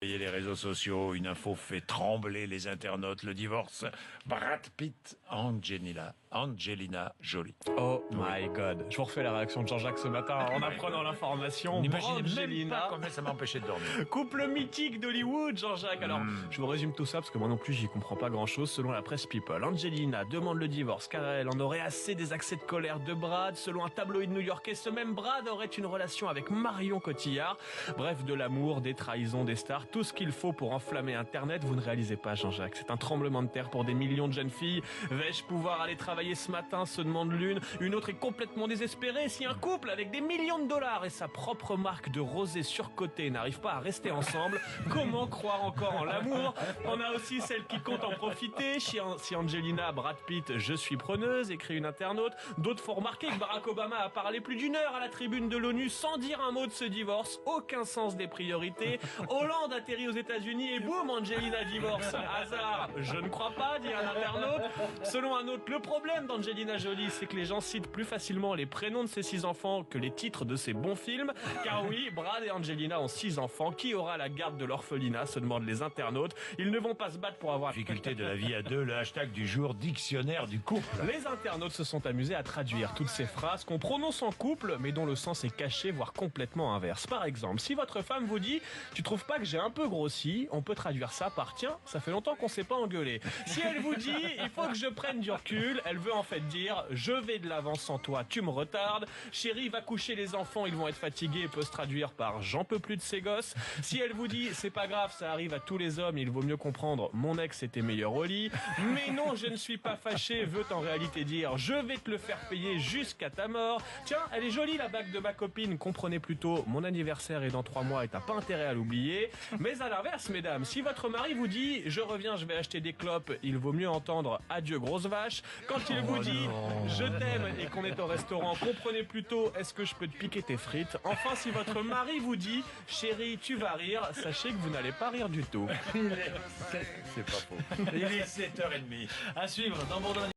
Voyez les réseaux sociaux, une info fait trembler les internautes, le divorce. Brad Pitt, Angelina Jolie. Oh my god. Je vous refais la réaction de Jean-Jacques ce matin en apprenant l'information. N'imaginez même pas combien ça m'a empêché de dormir. Couple mythique d'Hollywood, Jean-Jacques. Alors, je vous résume tout ça parce que moi non plus j'y comprends pas grand-chose. Selon la presse People, Angelina demande le divorce car elle en aurait assez des accès de colère de Brad. Selon un tabloïd new-yorkais, ce même Brad aurait une relation avec Marion Cotillard. Bref, de l'amour, des trahisons, des stars, tout ce qu'il faut pour enflammer Internet. Vous ne réalisez pas, Jean-Jacques, c'est un tremblement de terre pour des millions de jeunes filles. Vais-je pouvoir aller travailler ce matin, se demande l'une. Une autre est complètement désespérée. Si un couple avec des millions de dollars et sa propre marque de rosé surcoté n'arrive pas à rester ensemble, comment croire encore en l'amour? On a aussi celle qui compte en profiter. Si Angelina, Brad Pitt, je suis preneuse, écrit une internaute. D'autres font remarquer que Barack Obama a parlé plus d'une heure à la tribune de l'ONU sans dire un mot de ce divorce. Aucun sens des priorités. Hollande atterrit aux États-Unis et boum, Angelina divorce. Hasard? Je ne crois pas, dit un internaute. Selon un autre, le problème d'Angelina Jolie, c'est que les gens citent plus facilement les prénoms de ses 6 enfants que les titres de ses bons films. Car oui, Brad et Angelina ont 6 enfants. Qui aura la garde de l'orphelinat, se demandent les internautes. Ils ne vont pas se battre pour avoir... Difficulté de la vie à deux, le hashtag du jour, dictionnaire du couple. Les internautes se sont amusés à traduire toutes ces phrases qu'on prononce en couple, mais dont le sens est caché, voire complètement inverse. Par exemple, si votre femme vous dit « Tu trouves pas que j'ai un peu grossi ?» on peut traduire ça par « Tiens, ça fait longtemps qu'on s'est pas engueulé ». Si elle vous dit « Il faut que je prenne du recul », elle veut en fait dire « Je vais de l'avant sans toi, tu me retardes ». Chérie, va coucher les enfants, ils vont être fatigués, peut se traduire par « J'en peux plus de ces gosses ». Si elle vous dit « C'est pas grave, ça arrive à tous les hommes, il vaut mieux comprendre, mon ex était meilleur au lit ». Mais non, je ne suis pas fâché, veut en réalité dire « Je vais te le faire payer jusqu'à ta mort ». Tiens, elle est jolie la bague de ma copine, comprenez plutôt, mon anniversaire est dans 3 mois et t'as pas intérêt à l'oublier. Mais à l'inverse, mesdames, si votre mari vous dit « Je reviens, je vais acheter des clopes », il vaut mieux entendre « Adieu grosse vache ». Quand il vous dit « Je t'aime » et qu'on est au restaurant, comprenez plutôt « Est-ce que je peux te piquer tes frites ?» Enfin, si votre mari vous dit « Chérie, tu vas rire », sachez que vous n'allez pas rire du tout. C'est pas faux. Il est 7h30. À suivre dans Bourdin.